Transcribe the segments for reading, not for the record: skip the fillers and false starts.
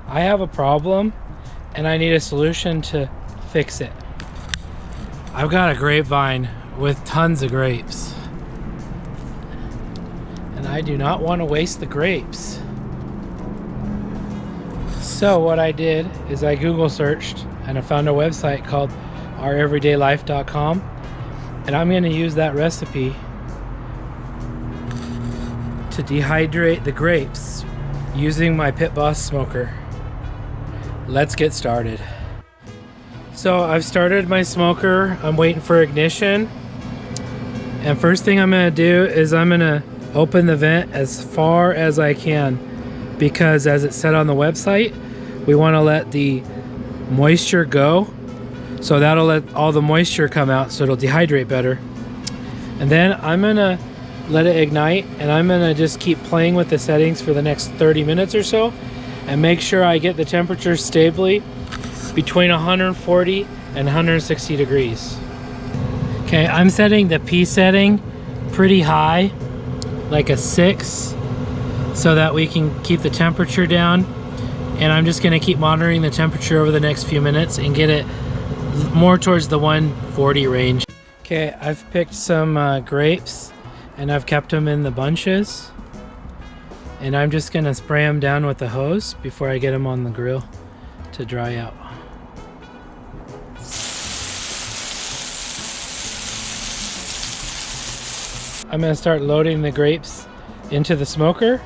I have a problem and I need a solution to fix it. I've got a grapevine with tons of grapes, and I do not want to waste the grapes. So what I did is I Google searched and I found a website called oureverydaylife.com, and I'm going to use that recipe to dehydrate the grapes using my Pit Boss smoker. Let's get started. So I've started my smoker. I'm waiting for ignition, and first thing I'm going to do is I'm going to open the vent as far as I can, because as it said on the website, we want to let the moisture go, so that'll let all the moisture come out, so it'll dehydrate better. And then I'm gonna let it ignite, and I'm gonna just keep playing with the settings for the next 30 minutes or so and make sure I get the temperature stably between 140 and 160 degrees. Okay, I'm setting the P setting pretty high, like a 6, so that we can keep the temperature down. And I'm just gonna keep monitoring the temperature over the next few minutes and get it more towards the 140 range. Okay, I've picked some grapes and I've kept them in the bunches, and I'm just gonna spray them down with the hose before I get them on the grill to dry out. I'm gonna start loading the grapes into the smoker.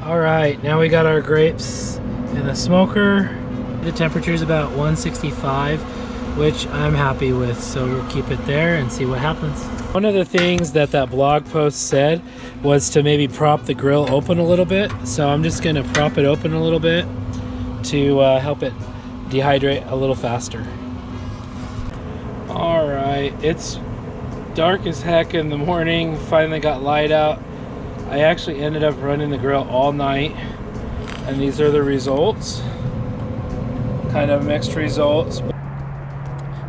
Alright, now we got our grapes in the smoker. The temperature is about 165, which I'm happy with, so we'll keep it there and see what happens. One of the things that blog post said was to maybe prop the grill open a little bit, so I'm just going to prop it open a little bit to help it dehydrate a little faster. Alright, it's dark as heck in the morning, finally got light out. I actually ended up running the grill all night, and these are the results. Kind of mixed results.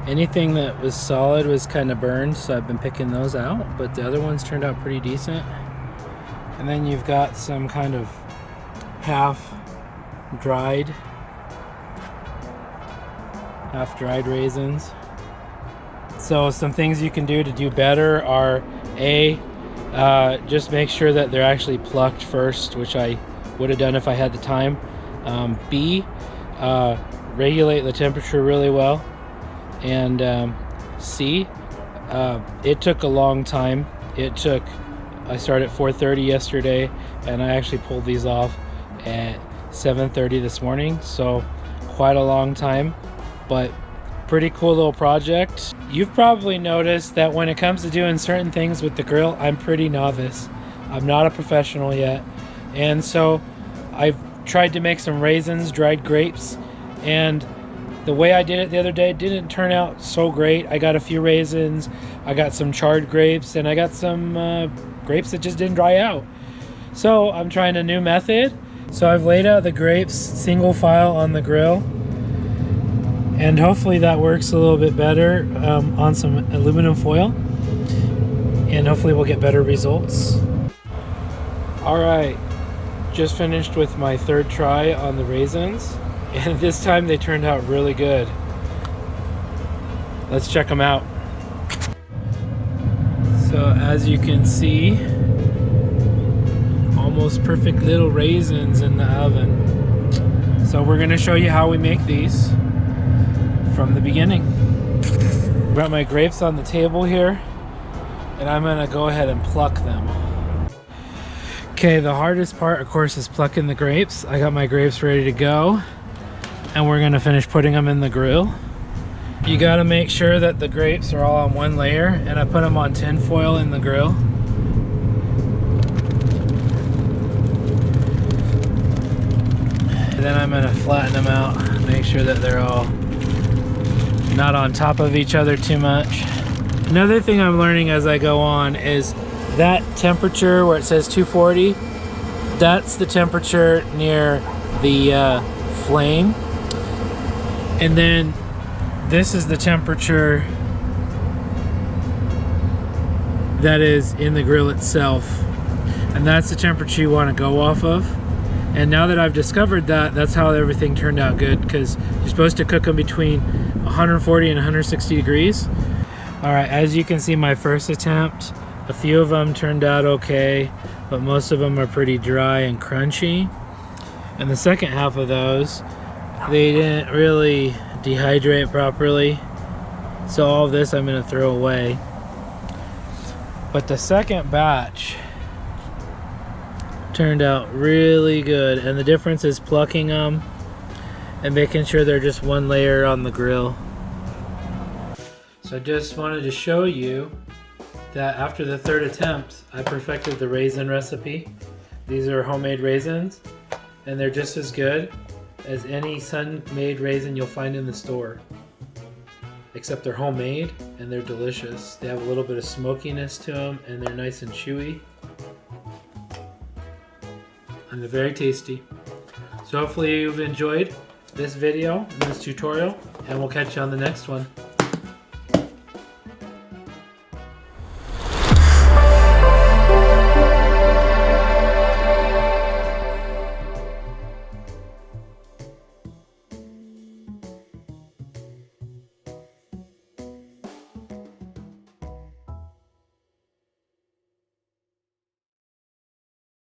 Anything that was solid was kind of burned, so I've been picking those out, but the other ones turned out pretty decent. And then you've got some kind of half dried raisins. So some things you can do to do better are just make sure that they're actually plucked first, which I would have done if I had the time. B, regulate the temperature really well. And C, it took a long time. I started at 4:30 yesterday, and I actually pulled these off at 7:30 this morning, so quite a long time, but pretty cool little project. You've probably noticed that when it comes to doing certain things with the grill, I'm pretty novice. I'm not a professional yet. And so I've tried to make some raisins, dried grapes, and the way I did it the other day didn't turn out so great. I got a few raisins, I got some charred grapes, and I got some grapes that just didn't dry out. So I'm trying a new method. So I've laid out the grapes single file on the grill, and hopefully that works a little bit better on some aluminum foil, and hopefully we'll get better results. Alright, just finished with my third try on the raisins, and this time they turned out really good. Let's check them out. So as you can see, almost perfect little raisins in the oven. So we're going to show you how we make these from the beginning. I've got my grapes on the table here, and I'm gonna go ahead and pluck them. Okay, the hardest part, of course, is plucking the grapes. I got my grapes ready to go, and we're gonna finish putting them in the grill. You gotta make sure that the grapes are all on one layer, and I put them on tin foil in the grill. And then I'm gonna flatten them out, make sure that they're all not on top of each other too much. Another thing I'm learning as I go on is that temperature where it says 240, that's the temperature near the flame, and then this is the temperature that is in the grill itself. And that's the temperature you want to go off of. And now that I've discovered that, that's how everything turned out good, because you're supposed to cook them between 140 and 160 degrees. All right, as you can see, my first attempt, a few of them turned out okay, but most of them are pretty dry and crunchy. And the second half of those, they didn't really dehydrate properly. So all of this I'm gonna throw away. But the second batch turned out really good, and the difference is plucking them and making sure they're just one layer on the grill. So I just wanted to show you that after the third attempt, I perfected the raisin recipe. These are homemade raisins, and they're just as good as any sun-made raisin you'll find in the store. Except they're homemade and they're delicious. They have a little bit of smokiness to them, and they're nice and chewy. And they're very tasty. So hopefully you've enjoyed this video and this tutorial, and we'll catch you on the next one.